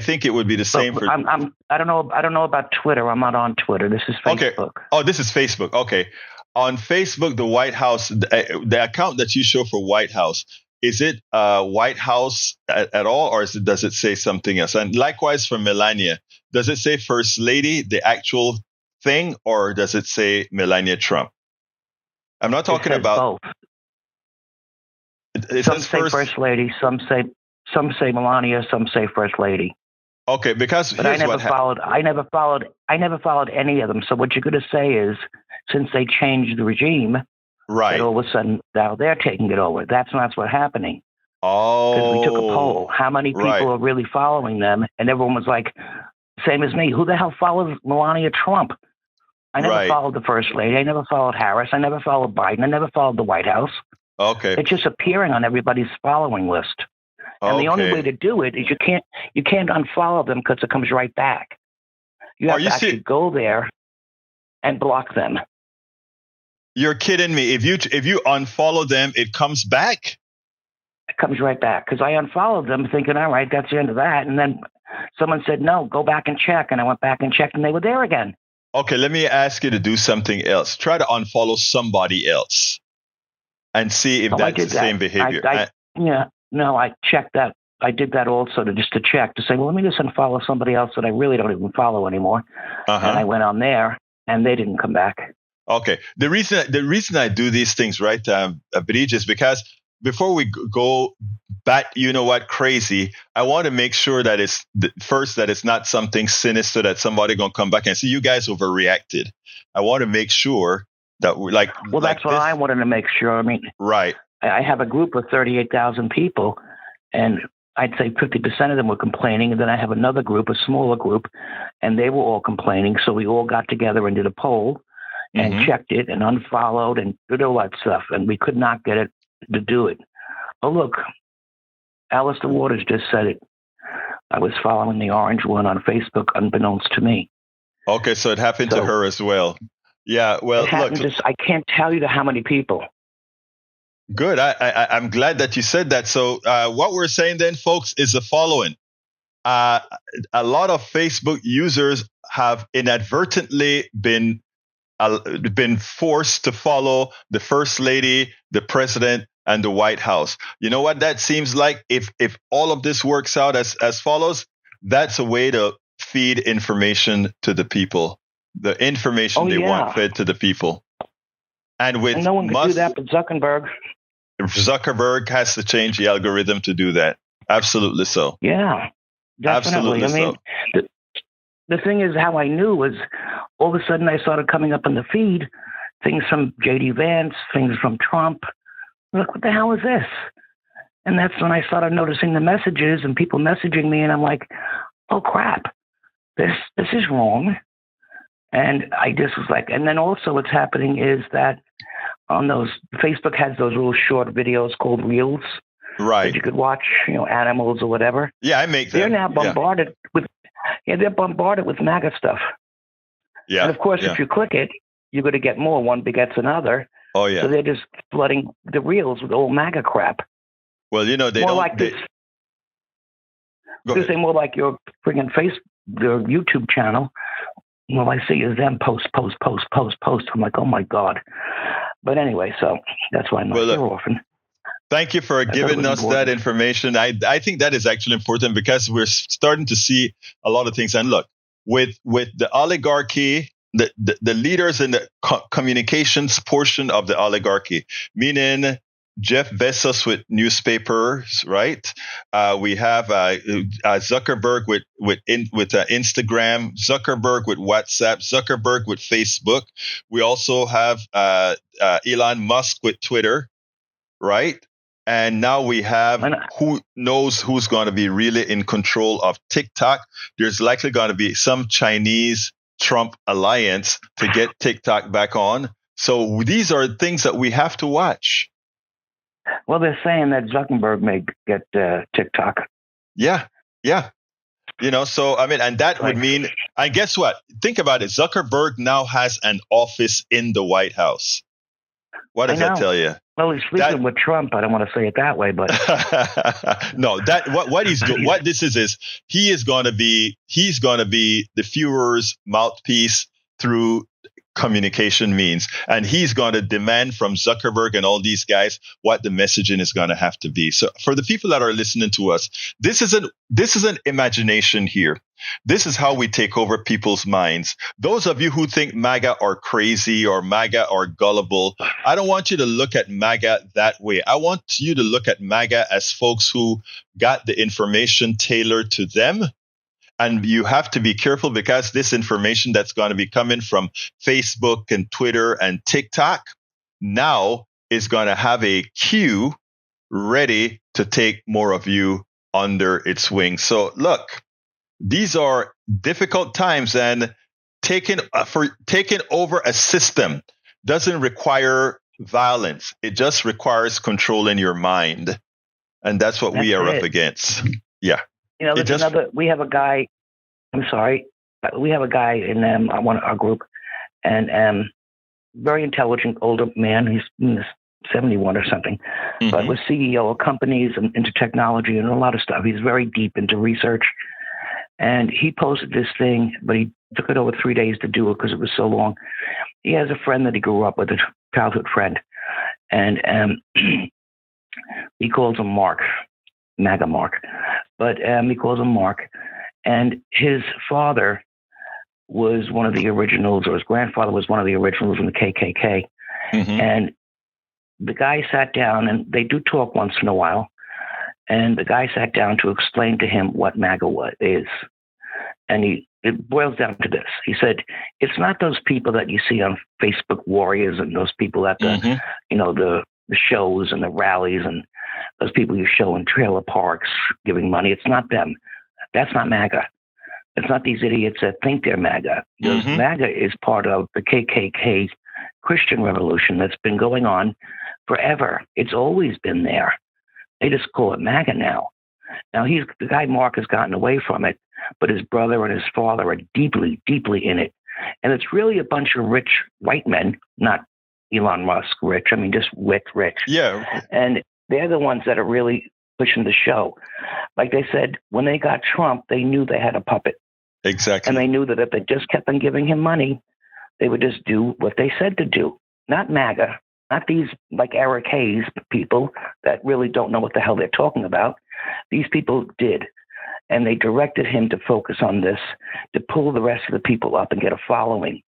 think it would be the same for. I don't know about Twitter. I'm not on Twitter. This is Facebook. Okay. Oh, this is Facebook. Okay. On Facebook, the White House, the account that you show for White House, is it White House at all, or does it say something else? And likewise for Melania, does it say First Lady, the actual thing, or does it say Melania Trump? I'm not talking about both. Some say First Lady, some say Melania, some say First Lady. Okay, because but I never followed any of them. So what you're going to say is, since they changed the regime, right, all of a sudden now they're taking it over. That's not what's happening. Oh, because we took a poll. How many people are really following them? And everyone was like, same as me. Who the hell follows Melania Trump? I never followed the First Lady. I never followed Harris. I never followed Biden. I never followed the White House. Okay, it's just appearing on everybody's following list. And the only way to do it is you can't unfollow them because it comes right back. You have to actually go there and block them. You're kidding me. If you unfollow them, it comes back? It comes right back because I unfollowed them thinking, all right, that's the end of that. And then someone said, no, go back and check. And I went back and checked and they were there again. Okay, let me ask you to do something else. Try to unfollow somebody else and see if that's the same behavior. I checked that. I did that also to check to say, well, let me just unfollow somebody else that I really don't even follow anymore. And I went on there and they didn't come back. Okay. The reason I do these things, right, Bridge, is because before we go crazy, I want to make sure that it's not something sinister that somebody going to come back and say, you guys overreacted. I want to make sure That we like. Well, like that's what this? I wanted to make sure. I mean, Right. I have a group of 38,000 people, and I'd say 50% of them were complaining. And then I have another group, a smaller group, and they were all complaining. So we all got together and did a poll and checked it and unfollowed and did all that stuff. And we could not get it to do it. Oh, look, Alistair Waters just said it. I was following the orange one on Facebook unbeknownst to me. Okay, so it happened to her as well. Yeah, well, look. I can't tell you to how many people. Good. I'm glad that you said that. So what we're saying then, folks, is the following. A lot of Facebook users have inadvertently been forced to follow the First Lady, the President, and the White House. You know what that seems like? If all of this works out as follows, that's a way to feed information to the people. The information they want fed to the people. And with no one can do that but Zuckerberg. Zuckerberg has to change the algorithm to do that. Absolutely so. Yeah, definitely. Absolutely the thing is, how I knew was all of a sudden I started coming up in the feed, things from J.D. Vance, things from Trump. I'm like, what the hell is this? And that's when I started noticing the messages and people messaging me, and I'm like, oh crap, this is wrong. And I just was like, and then also what's happening is that on those, Facebook has those little short videos called Reels. Right. That you could watch, animals or whatever. Yeah, I make them. They're now bombarded they're bombarded with MAGA stuff. Yeah. And of course, if you click it, you're going to get more. One begets another. Oh, yeah. So they're just flooding the Reels with old MAGA crap. Well, they more don't. Like this. They say more like your friggin' your YouTube channel. Well, I see is them post. I'm like, oh my God. But anyway, so that's why I'm not here often. Thank you for giving us that information. I think that is actually important because we're starting to see a lot of things. And look, with the oligarchy, the leaders in the communications portion of the oligarchy, meaning Jeff Bezos with newspapers, right? We have Zuckerberg with Instagram, Zuckerberg with WhatsApp, Zuckerberg with Facebook. We also have Elon Musk with Twitter, right? And now we have who knows who's going to be really in control of TikTok. There's likely going to be some Chinese Trump alliance to get TikTok back on. So these are things that we have to watch. Well, they're saying that Zuckerberg may get TikTok. Yeah. So, I mean, and that would mean, and guess what? Think about it. Zuckerberg now has an office in the White House. What does that tell you? Well, he's sleeping with Trump. I don't want to say it that way, but no, what he's doing, what this is he's going to be the Führer's mouthpiece through communication means, and he's going to demand from Zuckerberg and all these guys what the messaging is going to have to be. So for the people that are listening to us, this isn't imagination here. This is how we take over people's minds. Those of you who think MAGA are crazy or MAGA are gullible, I don't want you to look at MAGA that way. I want you to look at MAGA as folks who got the information tailored to them. And you have to be careful because this information that's going to be coming from Facebook and Twitter and TikTok now is going to have a queue ready to take more of you under its wing. So look, these are difficult times, and taking over a system doesn't require violence. It just requires controlling your mind. And that's what we are up against. Yeah. We have a guy. I'm sorry. We have a guy in our group, and very intelligent older man. He's 71 or something, but was CEO of companies and into technology and a lot of stuff. He's very deep into research, and he posted this thing, but he took it over 3 days to do it because it was so long. He has a friend that he grew up with, a childhood friend, and he calls him Mark, MAGA Mark, but he calls him Mark. And his father was one of the originals, or his grandfather was one of the originals in the KKK. And the guy sat down, and they do talk once in a while, and the guy sat down to explain to him what MAGA is. And he it boils down to this. He said, it's not those people that you see on Facebook Warriors and those people at the, the shows and the rallies and those people you show in trailer parks giving money. It's not them. That's not MAGA. It's not these idiots that think they're MAGA. Because MAGA is part of the KKK Christian revolution that's been going on forever. It's always been there. They just call it MAGA now. Now, the guy Mark has gotten away from it, but his brother and his father are deeply, deeply in it. And it's really a bunch of rich white men, not Elon Musk rich. I mean, just rich. Yeah. And they're the ones that are really pushing the show. Like they said, when they got Trump, they knew they had a puppet. Exactly. And they knew that if they just kept on giving him money, they would just do what they said to do. Not MAGA, not these like Eric Hayes people that really don't know what the hell they're talking about. These people did. And they directed him to focus on this, to pull the rest of the people up and get a following.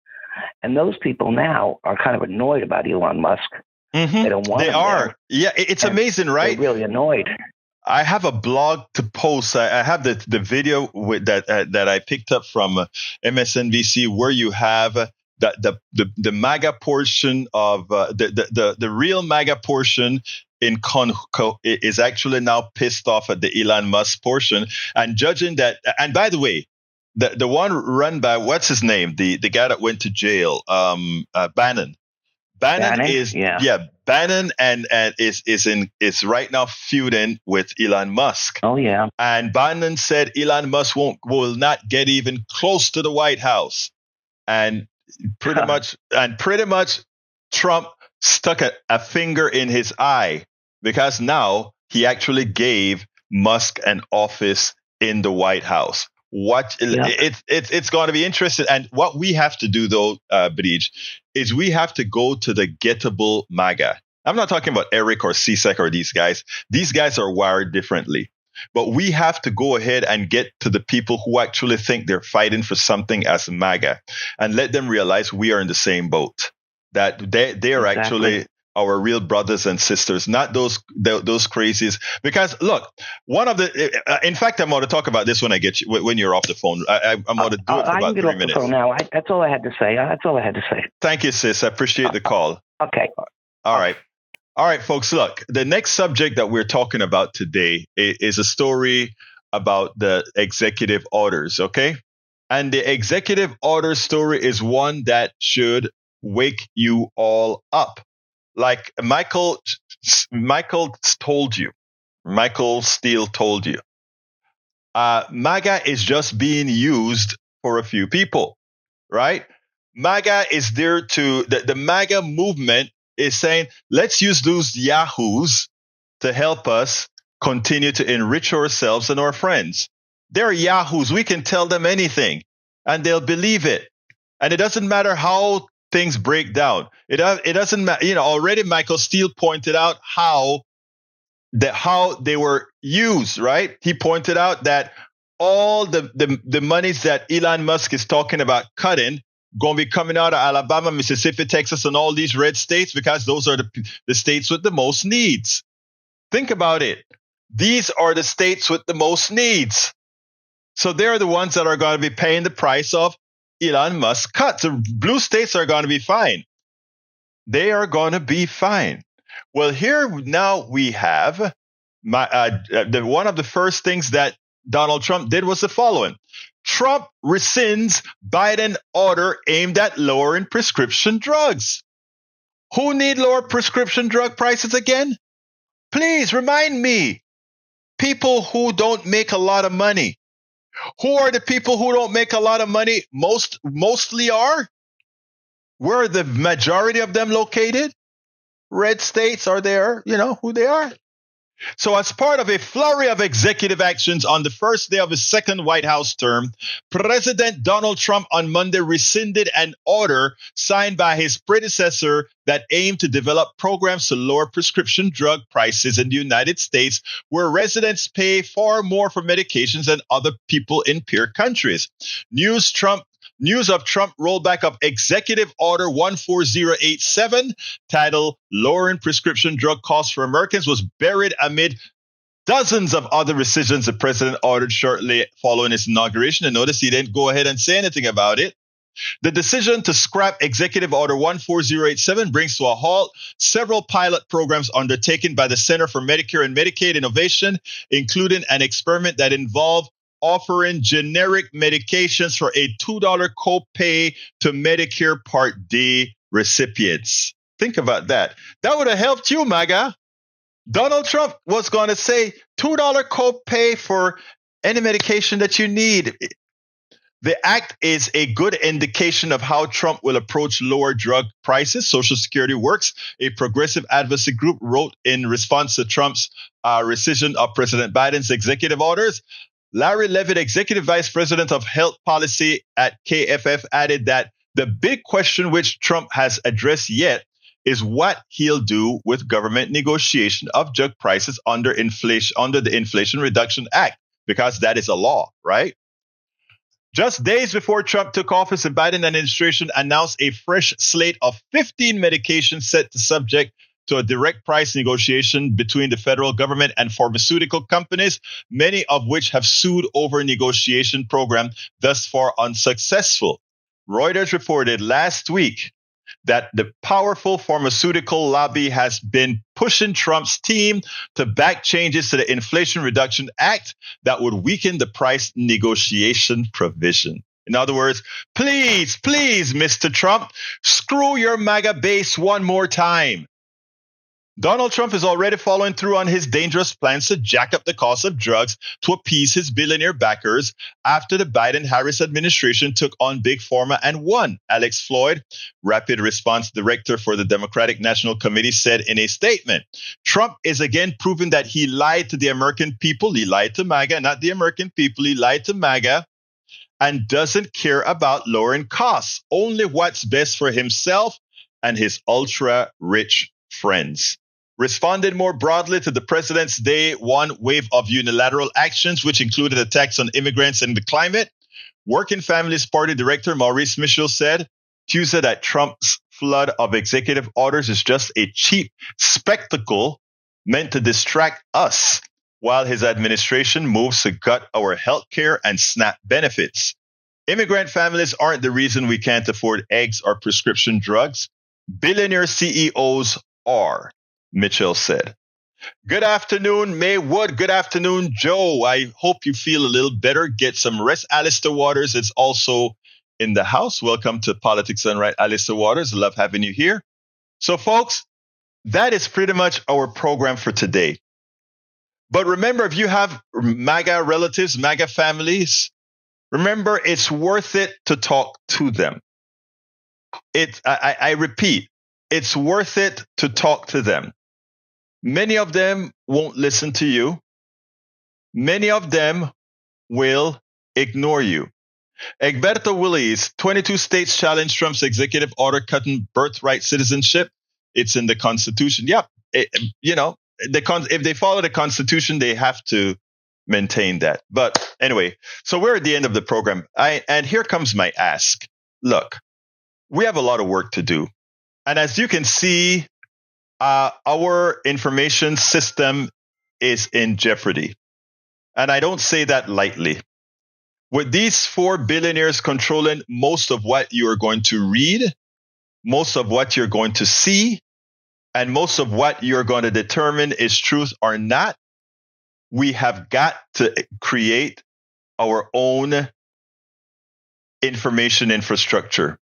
And those people now are kind of annoyed about Elon Musk. They don't want him there. Yeah, it's amazing, right? They're really annoyed. I have a blog to post. I have the video that I picked up from MSNBC where you have the MAGA portion of the real MAGA portion in is actually now pissed off at the Elon Musk portion and judging that. And by the way, the one run by what's his name, the guy that went to jail, Bannon. Bannon is Bannon and is right now feuding with Elon Musk. Oh yeah. And Bannon said Elon Musk will not get even close to the White House. And pretty much Trump stuck a finger in his eye because now he actually gave Musk an office in the White House. It's going to be interesting. And what we have to do, though, Bridge, is we have to go to the gettable MAGA. I'm not talking about Eric or CSEC or these guys. These guys are wired differently. But we have to go ahead and get to the people who actually think they're fighting for something as MAGA and let them realize we are in the same boat, that they are actually our real brothers and sisters, not those crazies. Because look, one of the, in fact, I'm going to talk about this when when you're off the phone. I'm going to do it for about 3 minutes. Phone now. That's all I had to say. Thank you, sis. I appreciate the call. Okay. All right, folks. Look, the next subject that we're talking about today is a story about the executive orders. Okay, and the executive order story is one that should wake you all up. Like Michael told you, Michael Steele told you, MAGA is just being used for a few people, right? MAGA is there the MAGA movement is saying, let's use those yahoos to help us continue to enrich ourselves and our friends. They're yahoos. We can tell them anything and they'll believe it. And it doesn't matter how things break down. It doesn't matter. Already Michael Steele pointed out how they were used, right? He pointed out that all the monies that Elon Musk is talking about cutting going to be coming out of Alabama, Mississippi, Texas, and all these red states because those are the states with the most needs. Think about it. These are the states with the most needs. So they're the ones that are going to be paying the price of Elon Musk cuts. The blue states are going to be fine. They are going to be fine. Well, here now we have one of the first things that Donald Trump did was the following. Trump rescinds Biden order aimed at lowering prescription drugs. Who need lower prescription drug prices again? Please remind me. People who don't make a lot of money. Who are the people who don't make a lot of money? Mostly are? Where are the majority of them located? Red states are there, who they are. So as part of a flurry of executive actions on the first day of his second White House term, President Donald Trump on Monday rescinded an order signed by his predecessor that aimed to develop programs to lower prescription drug prices in the United States, where residents pay far more for medications than other people in peer countries. News of Trump rollback of Executive Order 14087, titled Lowering Prescription Drug Costs for Americans, was buried amid dozens of other rescissions the president ordered shortly following his inauguration. And notice he didn't go ahead and say anything about it. The decision to scrap Executive Order 14087 brings to a halt several pilot programs undertaken by the Center for Medicare and Medicaid Innovation, including an experiment that involved offering generic medications for a $2 copay to Medicare Part D recipients. Think about that. That would have helped you, MAGA. Donald Trump was going to say $2 copay for any medication that you need. The act is a good indication of how Trump will approach lower drug prices. Social Security Works, a progressive advocacy group, wrote in response to Trump's rescission of President Biden's executive orders. Larry Levitt, executive vice president of health policy at KFF, added that the big question which Trump has addressed yet is what he'll do with government negotiation of drug prices under the Inflation Reduction Act, because that is a law, right? Just days before Trump took office, the Biden administration announced a fresh slate of 15 medications set to subject to a direct price negotiation between the federal government and pharmaceutical companies, many of which have sued over negotiation program, thus far unsuccessful. Reuters reported last week that the powerful pharmaceutical lobby has been pushing Trump's team to back changes to the Inflation Reduction Act that would weaken the price negotiation provision. In other words, please, Mr. Trump, screw your MAGA base one more time. Donald Trump is already following through on his dangerous plans to jack up the cost of drugs to appease his billionaire backers after the Biden-Harris administration took on Big Pharma and won. Alex Floyd, Rapid Response Director for the Democratic National Committee, said in a statement, Trump is again proving that he lied to the American people. He lied to MAGA, not the American people. He lied to MAGA and doesn't care about lowering costs, only what's best for himself and his ultra-rich friends. Responded more broadly to the president's day one wave of unilateral actions, which included attacks on immigrants and the climate, Working Families Party Director Maurice Mitchell said Tuesday that Trump's flood of executive orders is just a cheap spectacle meant to distract us while his administration moves to gut our health care and SNAP benefits. Immigrant families aren't the reason we can't afford eggs or prescription drugs. Billionaire CEOs are, Mitchell said. Good afternoon, May Wood. Good afternoon, Joe. I hope you feel a little better. Get some rest. Alistair Waters is also in the house. Welcome to Politics Done Right, Alistair Waters. Love having you here. So, folks, that is pretty much our program for today. But remember, if you have MAGA relatives, MAGA families, remember, it's worth it to talk to them. I repeat, it's worth it to talk to them. Many of them won't listen to you. Many of them will ignore you. Egberto Willies, 22 states challenge Trump's executive order cutting birthright citizenship. It's in the Constitution. Yep. If they follow the Constitution, they have to maintain that. But anyway, so we're at the end of the program. And here comes my ask. Look, we have a lot of work to do. And as you can see, our information system is in jeopardy. And I don't say that lightly. With these 4 billionaires controlling most of what you are going to read, most of what you're going to see, and most of what you're going to determine is truth or not, we have got to create our own information infrastructure.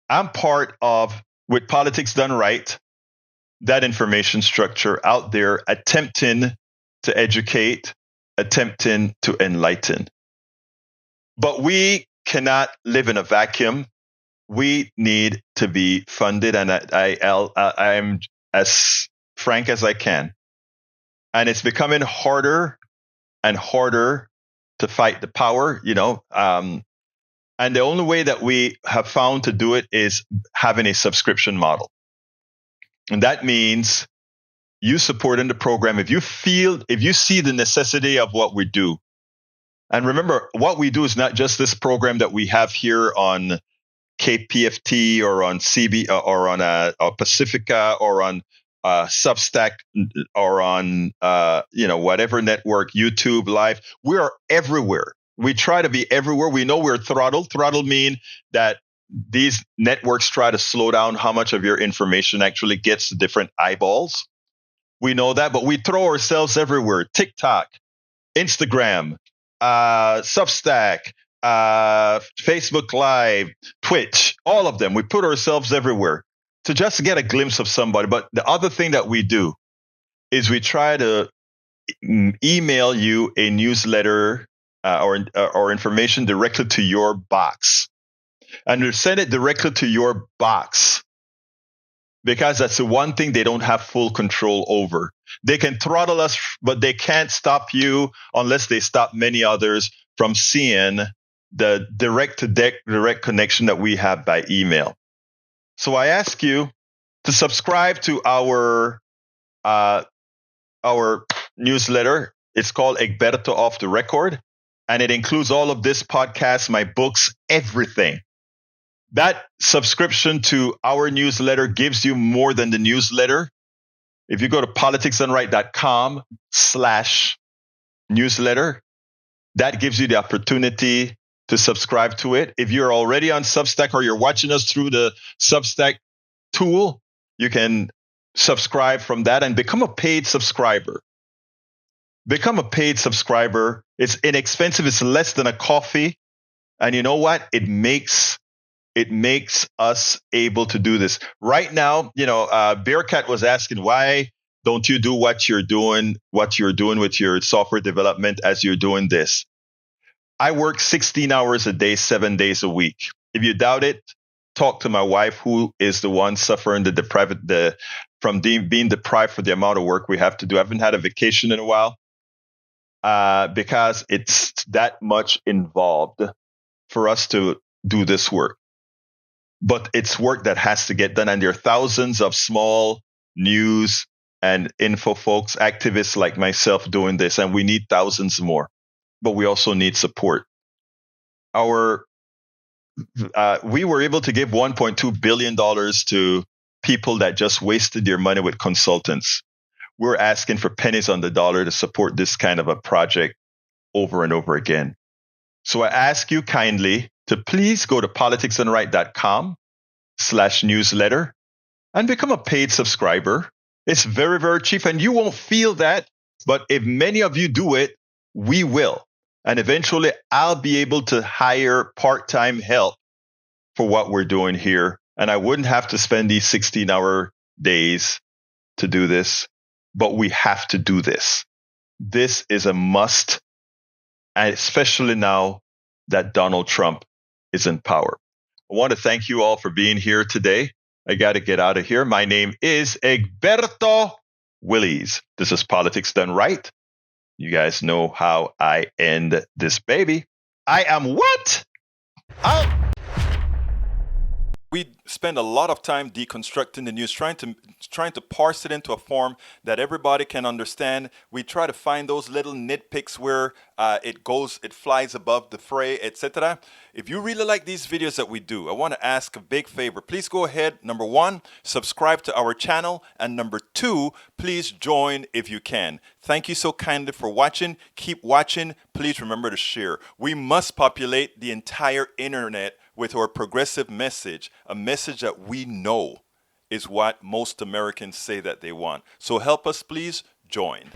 I'm part of, with Politics Done Right, that information structure out there attempting to educate, attempting to enlighten. But we cannot live in a vacuum. We need to be funded, and I'm as frank as I can. And it's becoming harder and harder to fight the power, and the only way that we have found to do it is having a subscription model. And that means you supporting the program if you see the necessity of what we do. And remember, what we do is not just this program that we have here on KPFT or on CB or on Pacifica or on Substack or on whatever network, YouTube Live. We are everywhere. We try to be everywhere. We know we're throttled. Throttled mean that these networks try to slow down how much of your information actually gets to different eyeballs. We know that, but we throw ourselves everywhere. TikTok, Instagram, Substack, Facebook Live, Twitch, all of them. We put ourselves everywhere to just get a glimpse of somebody. But the other thing that we do is we try to email you a newsletter or information directly to your box. And to send it directly to your box, because that's the one thing they don't have full control over. They can throttle us, but they can't stop you unless they stop many others from seeing the direct connection that we have by email. So I ask you to subscribe to our newsletter. It's called Egberto Off the Record, and it includes all of this podcast, my books, everything. That subscription to our newsletter gives you more than the newsletter. If you go to politicsdoneright.com/newsletter, that gives you the opportunity to subscribe to it. If you're already on Substack or you're watching us through the Substack tool, you can subscribe from that and become a paid subscriber. Become a paid subscriber. It's inexpensive. It's less than a coffee. And you know what? It makes us able to do this. Right now, Bearcat was asking, why don't you do what you're doing with your software development as you're doing this? I work 16 hours a day, 7 days a week. If you doubt it, talk to my wife, who is the one suffering from being deprived for the amount of work we have to do. I haven't had a vacation in a while because it's that much involved for us to do this work. But it's work that has to get done. And there are thousands of small news and info folks, activists like myself doing this. And we need thousands more. But we also need support. We were able to give $1.2 billion to people that just wasted their money with consultants. We're asking for pennies on the dollar to support this kind of a project over and over again. So I ask you kindly to please go to politicsdoneright.com/newsletter and become a paid subscriber. It's very, very cheap, and you won't feel that. But if many of you do it, we will. And eventually I'll be able to hire part-time help for what we're doing here. And I wouldn't have to spend these 16-hour days to do this, but we have to do this. This is a must, and especially now that Donald Trump is in power. I want to thank you all for being here today. I got to get out of here. My name is Egberto Willies. This is Politics Done Right. You guys know how I end this baby. I am what? We spend a lot of time deconstructing the news, trying to parse it into a form that everybody can understand. We try to find those little nitpicks where it flies above the fray, etc. If you really like these videos that we do, I want to ask a big favor. Please go ahead. Number 1, subscribe to our channel. And number 2, please join if you can. Thank you so kindly for watching. Keep watching. Please remember to share. We must populate the entire internet with our progressive message, a message that we know is what most Americans say that they want. So help us, please join.